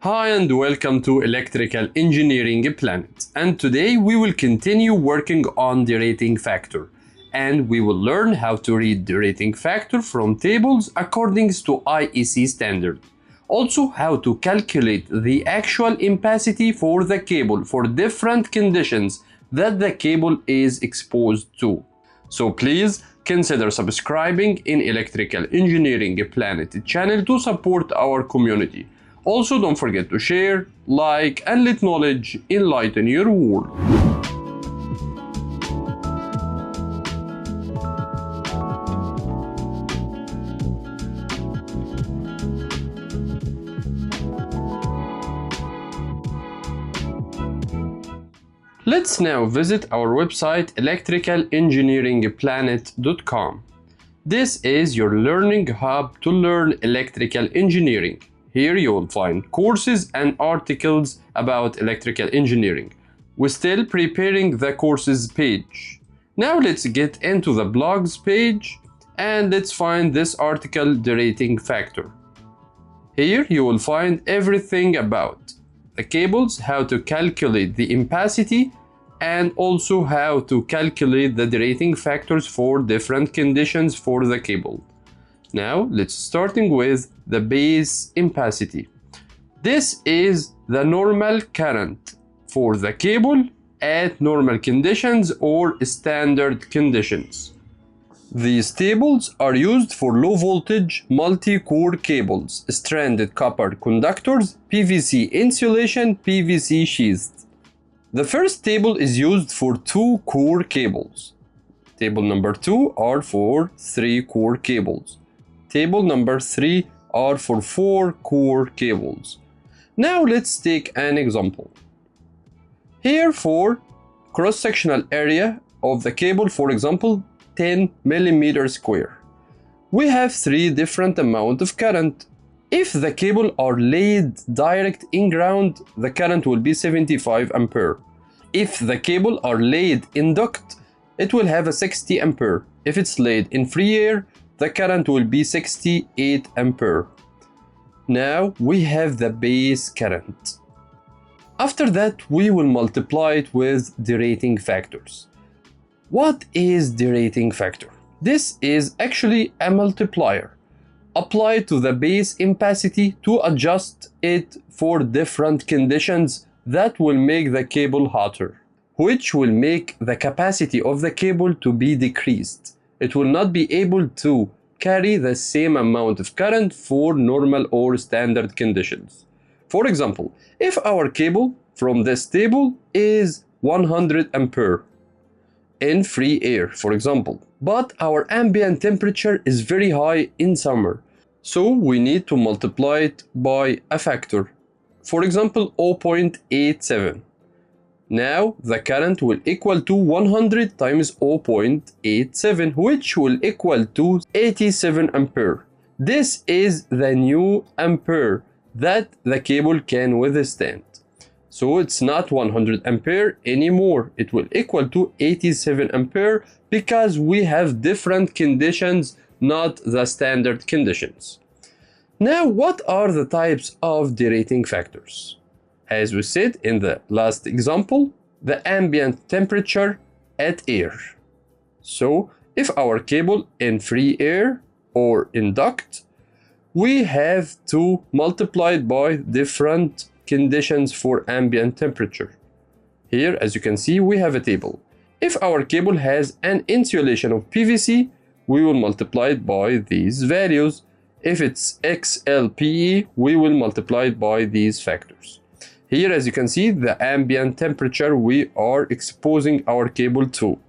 Hi and welcome to Electrical Engineering Planet, and today we will continue working on derating factor, and we will learn how to read derating factor from tables according to IEC standard. Also how to calculate the actual ampacity for the cable for different conditions that the cable is exposed to. So please consider subscribing in Electrical Engineering Planet channel to support our community. Also, don't forget to share, like, and let knowledge enlighten your world. Let's now visit our website electricalengineeringplanet.com. This is your learning hub to learn electrical engineering. Here you will find courses and articles about electrical engineering. We're still preparing the courses page. Now let's get into the blogs page and let's find this article, Derating Factor. Here you will find everything about the cables, how to calculate the ampacity, and also how to calculate the derating factors for different conditions for the cable. Now let's starting with the base ampacity. This is the normal current for the cable at normal conditions or standard conditions. These tables are used for low voltage multi-core cables, stranded copper conductors, PVC insulation, PVC sheaths. The first table is used for 2 core cables. Table number 2 are for 3 core cables. Table number 3 are for 4 core cables. Now let's take an example. Here for cross-sectional area of the cable, for example 10 millimeters square, we have 3 different amount of current. If the cable are laid direct in ground, the current will be 75 ampere. If the cable are laid in duct, it will have a 60 ampere. If it's laid in free air, the current will be 68 ampere. Now we have the base current. After that, we will multiply it with derating factors. What is derating factor? This is actually a multiplier applied to the base ampacity to adjust it for different conditions that will make the cable hotter, which will make the capacity of the cable to be decreased. It will not be able to carry the same amount of current for normal or standard conditions. For example, if our cable from this table is 100 ampere in free air, for example, but our ambient temperature is very high in summer, so we need to multiply it by a factor, for example 0.87. Now the current will equal to 100 times 0.87, which will equal to 87 ampere. This is the new ampere that the cable can withstand. So it's not 100 ampere anymore. It will equal to 87 ampere because we have different conditions, not the standard conditions. Now what are the types of derating factors? As we said in the last example, the ambient temperature at air. So if our cable in free air or in duct, we have to multiply it by different conditions for ambient temperature. Here, as you can see, we have a table. If our cable has an insulation of PVC, we will multiply it by these values. If it's XLPE, we will multiply it by these factors. Here, as you can see, the ambient temperature we are exposing our cable to.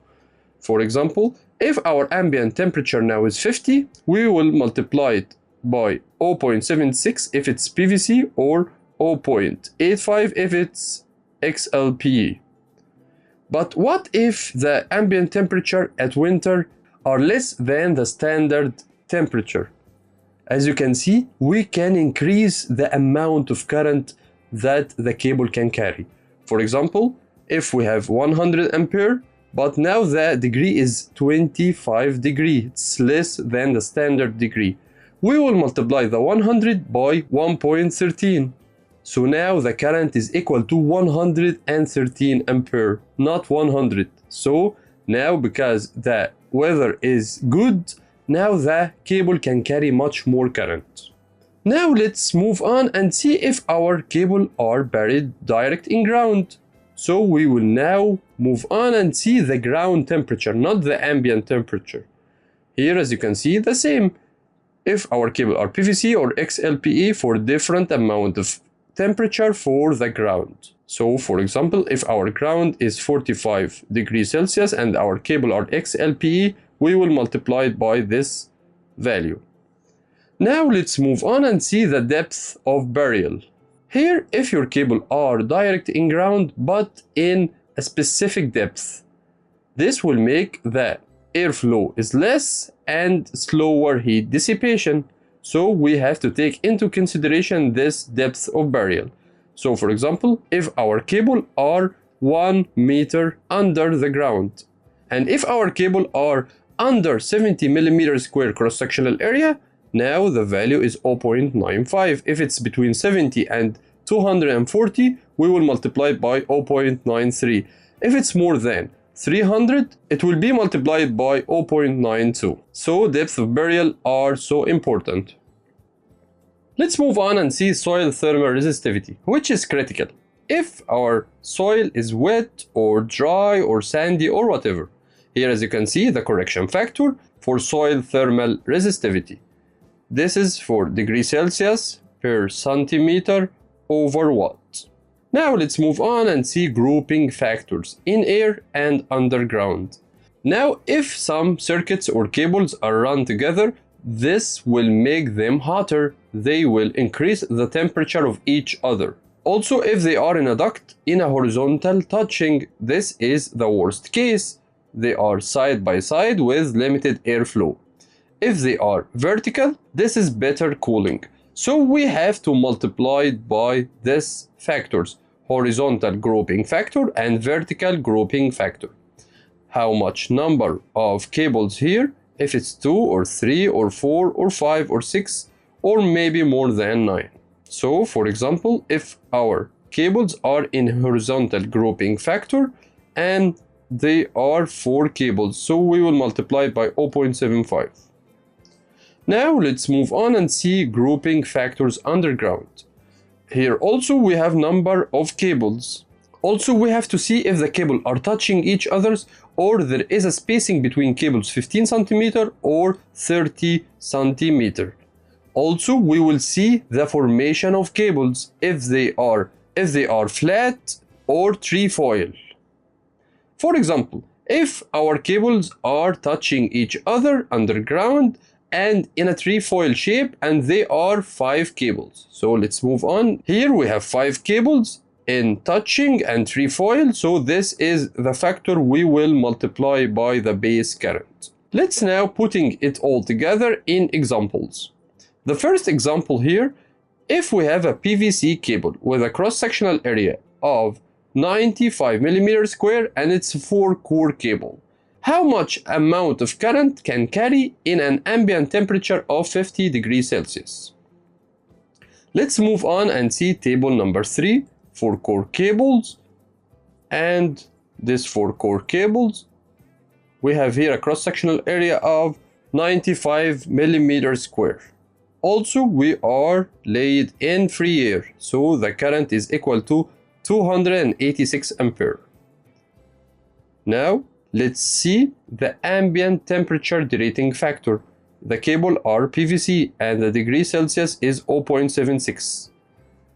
For example, if our ambient temperature now is 50, we will multiply it by 0.76 if it's PVC or 0.85 if it's XLPE. But what if the ambient temperature at winter are less than the standard temperature? As you can see, we can increase the amount of current that the cable can carry. For example, if we have 100 ampere, but now the degree is 25 degree, it's less than the standard degree, we will multiply the 100 by 1.13. So now the current is equal to 113 ampere, not 100. So now because the weather is good, now the cable can carry much more current. Now let's move on and see if our cable are buried direct in ground. So we will now move on and see the ground temperature, not the ambient temperature. Here as you can see the same. If our cable are PVC or XLPE for different amount of temperature for the ground. So for example, if our ground is 45 degrees Celsius and our cable are XLPE, we will multiply it by this value. Now let's move on and see the depth of burial. Here, if your cable are direct in ground but in a specific depth, this will make the airflow is less and slower heat dissipation. So we have to take into consideration this depth of burial. So for example, if our cable are 1 meter under the ground, and if our cable are under 70 millimeters square cross-sectional area, now the value is 0.95. If it's between 70 and 240, we will multiply by 0.93. If it's more than 300, it will be multiplied by 0.92. So depth of burial are so important. Let's move on and see soil thermal resistivity, which is critical. If our soil is wet or dry or sandy or whatever. Here as you can see the correction factor for soil thermal resistivity. This is for degree Celsius per centimeter over watt. Now let's move on and see grouping factors in air and underground. Now if some circuits or cables are run together, this will make them hotter. They will increase the temperature of each other. Also if they are in a duct in a horizontal touching, this is the worst case. They are side by side with limited airflow. If they are vertical, this is better cooling. So we have to multiply it by these factors, horizontal grouping factor and vertical grouping factor. How much number of cables here? If it's 2 or 3 or 4 or 5 or 6 or maybe more than 9. So for example, if our cables are in horizontal grouping factor and they are 4 cables, so we will multiply by 0.75. Now let's move on and see grouping factors underground. Here also we have number of cables. Also we have to see if the cable are touching each others or there is a spacing between cables 15 centimeter or 30 centimeter. Also we will see the formation of cables if they are flat or trefoil. For example, if our cables are touching each other underground and in a trefoil shape and they are 5 cables. So let's move on. Here we have 5 cables in touching and trefoil. So this is the factor we will multiply by the base current. Let's now putting it all together in examples. The first example here, if we have a PVC cable with a cross-sectional area of 95 millimeters square and it's a 4-core cable. How much amount of current can carry in an ambient temperature of 50 degrees Celsius? Let's move on and see table number 3, 4-core cables, and this 4-core cables. We have here a cross-sectional area of 95 millimeters square. Also, we are laid in free air, so the current is equal to 286 ampere. Now, let's see the ambient temperature derating factor. The cable are PVC and the degree Celsius is 0.76.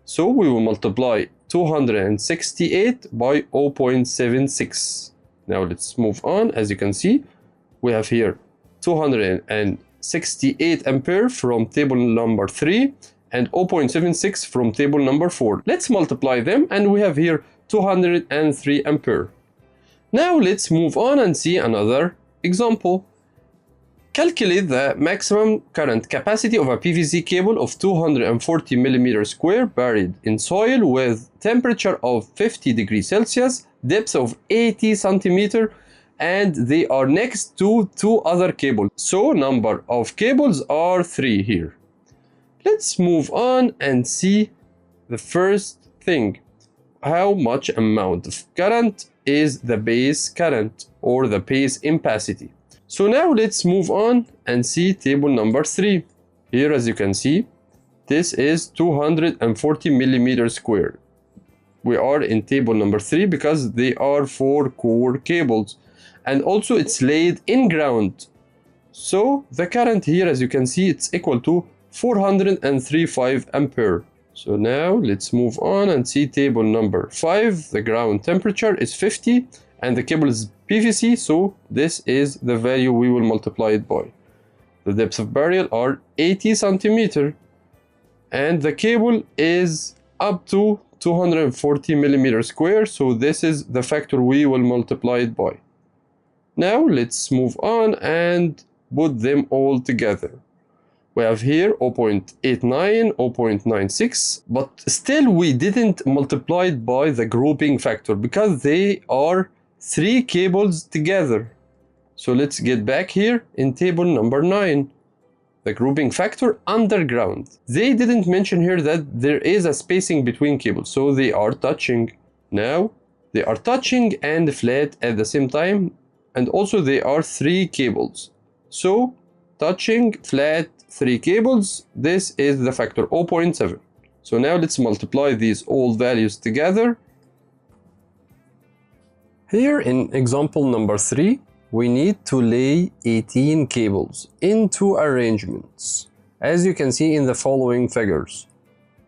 So we will multiply 268 by 0.76. Now let's move on. As you can see, we have here 268 ampere from table number 3 and 0.76 from table number 4. Let's multiply them and we have here 203 ampere. Now let's move on and see another example. Calculate the maximum current capacity of a PVC cable of 240 millimeters square buried in soil with temperature of 50 degrees Celsius, depth of 80 centimeter, and they are next to 2 other cables. So number of cables are 3 here. Let's move on and see the first thing, how much amount of current is the base current or the base ampacity. So now let's move on and see table number 3. Here, as you can see, this is 240 millimeters squared. We are in table number 3 because they are 4 core cables, and also it's laid in ground. So the current here, as you can see, it's equal to 435 ampere. So now let's move on and see table number 5. The ground temperature is 50 and the cable is PVC, so this is the value we will multiply it by. The depth of burial are 80 centimeter and the cable is up to 240 millimeters square, so this is the factor we will multiply it by. Now let's move on and put them all together. We have here 0.89, 0.96, but still we didn't multiply it by the grouping factor because they are 3 cables together. So let's get back here in table number 9. The grouping factor underground. They didn't mention here that there is a spacing between cables, so they are touching. Now they are touching and flat at the same time, and also they are 3 cables. So touching, flat, 3 cables, this is the factor 0.7. So now let's multiply these all values together. Here in example number 3, we need to lay 18 cables in 2 arrangements, as you can see in the following figures.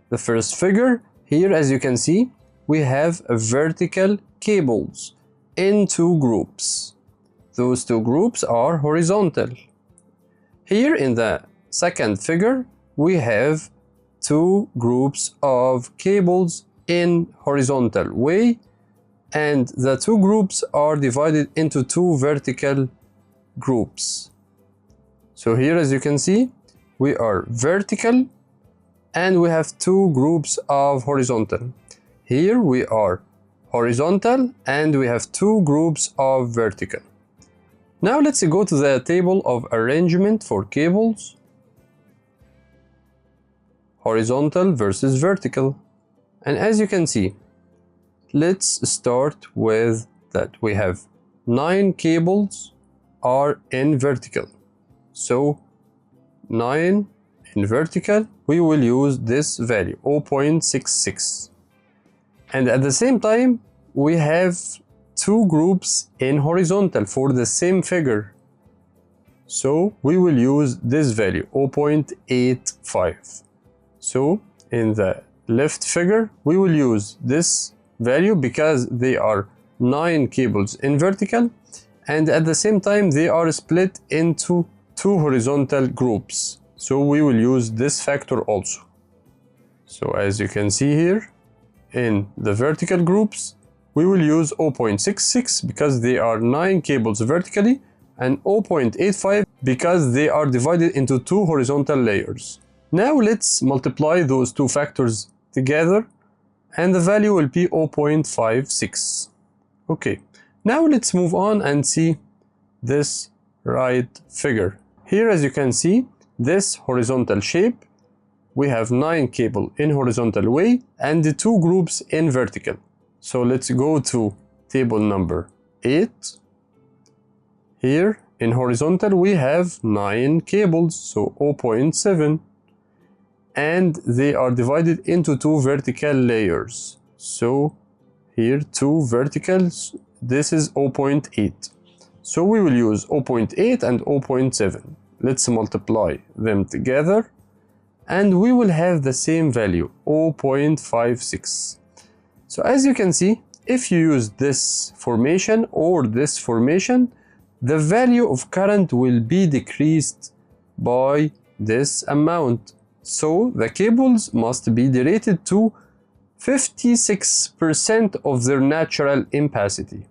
The first figure, here as you can see, we have vertical cables in 2 groups. Those 2 groups are horizontal. Here in the second figure, we have 2 groups of cables in horizontal way, and the 2 groups are divided into 2 vertical groups. So here as you can see, we are vertical and we have 2 groups of horizontal. Here we are horizontal and we have 2 groups of vertical. Now let's go to the table of arrangement for cables. Horizontal versus vertical. And as you can see, let's start with that we have 9 cables are in vertical. So 9 in vertical, we will use this value 0.66. And at the same time, we have 2 groups in horizontal for the same figure. So we will use this value 0.85. So in the left figure, we will use this value because they are 9 cables in vertical and at the same time they are split into 2 horizontal groups. So we will use this factor also. So as you can see here, in the vertical groups, we will use 0.66 because they are 9 cables vertically and 0.85 because they are divided into 2 horizontal layers. Now let's multiply those 2 factors together and the value will be 0.56. Okay, now let's move on and see this right figure. Here as you can see, this horizontal shape, we have 9 cable in horizontal way and the 2 groups in vertical. So let's go to table number 8. Here in horizontal we have 9 cables, so 0.7. And they are divided into 2 vertical layers. So here 2 verticals, this is 0.8. So we will use 0.8 and 0.7. Let's multiply them together and we will have the same value, 0.56. So as you can see, if you use this formation or this formation, the value of current will be decreased by this amount. So the cables must be derated to 56% of their natural ampacity.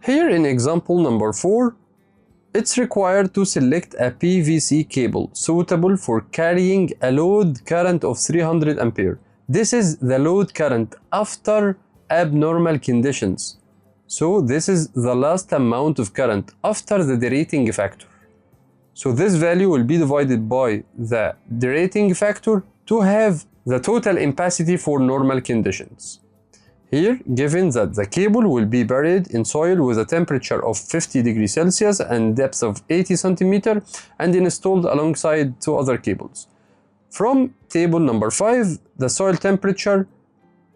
Here in example number 4, it's required to select a PVC cable suitable for carrying a load current of 300 ampere. This is the load current after abnormal conditions. So this is the last amount of current after the derating factor. So this value will be divided by the derating factor to have the total ampacity for normal conditions. Here, given that the cable will be buried in soil with a temperature of 50 degrees Celsius and depth of 80 centimeter and installed alongside two other cables. From table number 5, the soil temperature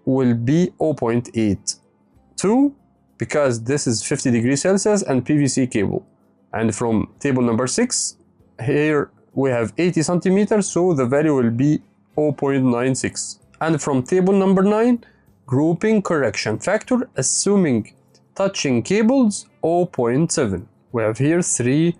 will be 0.82 because this is 50 degrees Celsius and PVC cable. And from table number 6, here we have 80 centimeters, so the value will be 0.96. And from table number 9, grouping correction factor assuming touching cables 0.7. We have here 3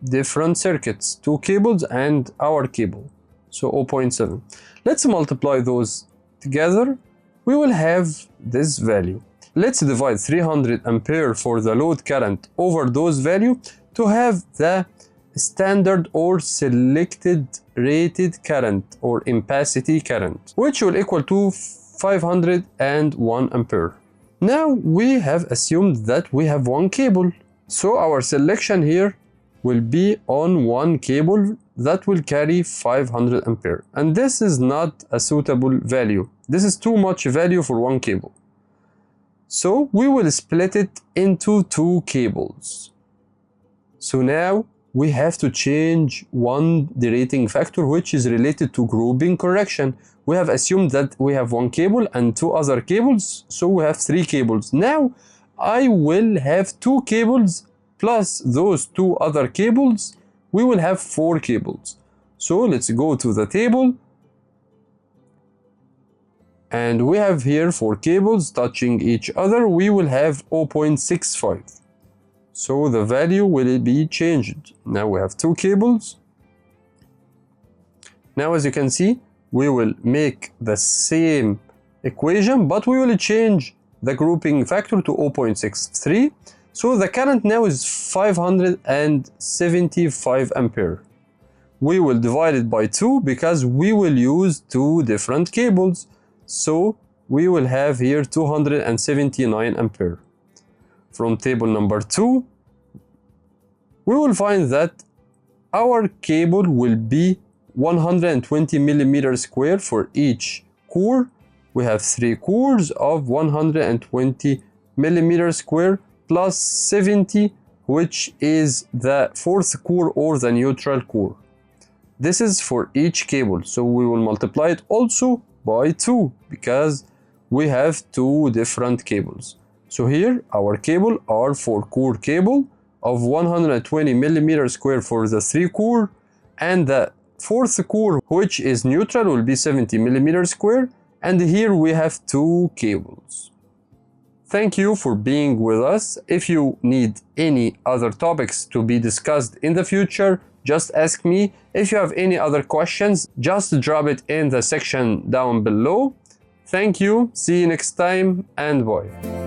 different circuits, 2 cables and our cable, so 0.7. Let's multiply those together. We will have this value. Let's divide 300 ampere for the load current over those value to have the standard or selected rated current or ampacity current, which will equal to 501 ampere. Now we have assumed that we have one cable, so our selection here will be on one cable that will carry 500 ampere, and this is not a suitable value. This is too much value for one cable, so we will split it into 2 cables. So now we have to change one derating factor which is related to grouping correction. We have assumed that we have one cable and 2 other cables, so we have 3 cables. Now I will have 2 cables plus those 2 other cables. We will have 4 cables. So let's go to the table, and we have here 4 cables touching each other. We will have 0.65. So the value will be changed. Now we have 2 cables. Now as you can see, we will make the same equation, but we will change the grouping factor to 0.63. So the current now is 575 ampere. We will divide it by 2 because we will use 2 different cables. So we will have here 279 ampere. From table number 2, we will find that our cable will be 120 millimeter square for each core. We have 3 cores of 120 millimeter square plus 70, which is the 4th core or the neutral core. This is for each cable, so we will multiply it also by 2 because we have 2 different cables. So here our cable are 4 core cable of 120 millimeter square for the 3 core, and the 4th core, which is neutral, will be 70 millimeter square, and here we have 2 cables. Thank you for being with us. If you need any other topics to be discussed in the future, just ask me. If you have any other questions, just drop it in the section down below. Thank you, see you next time, and bye.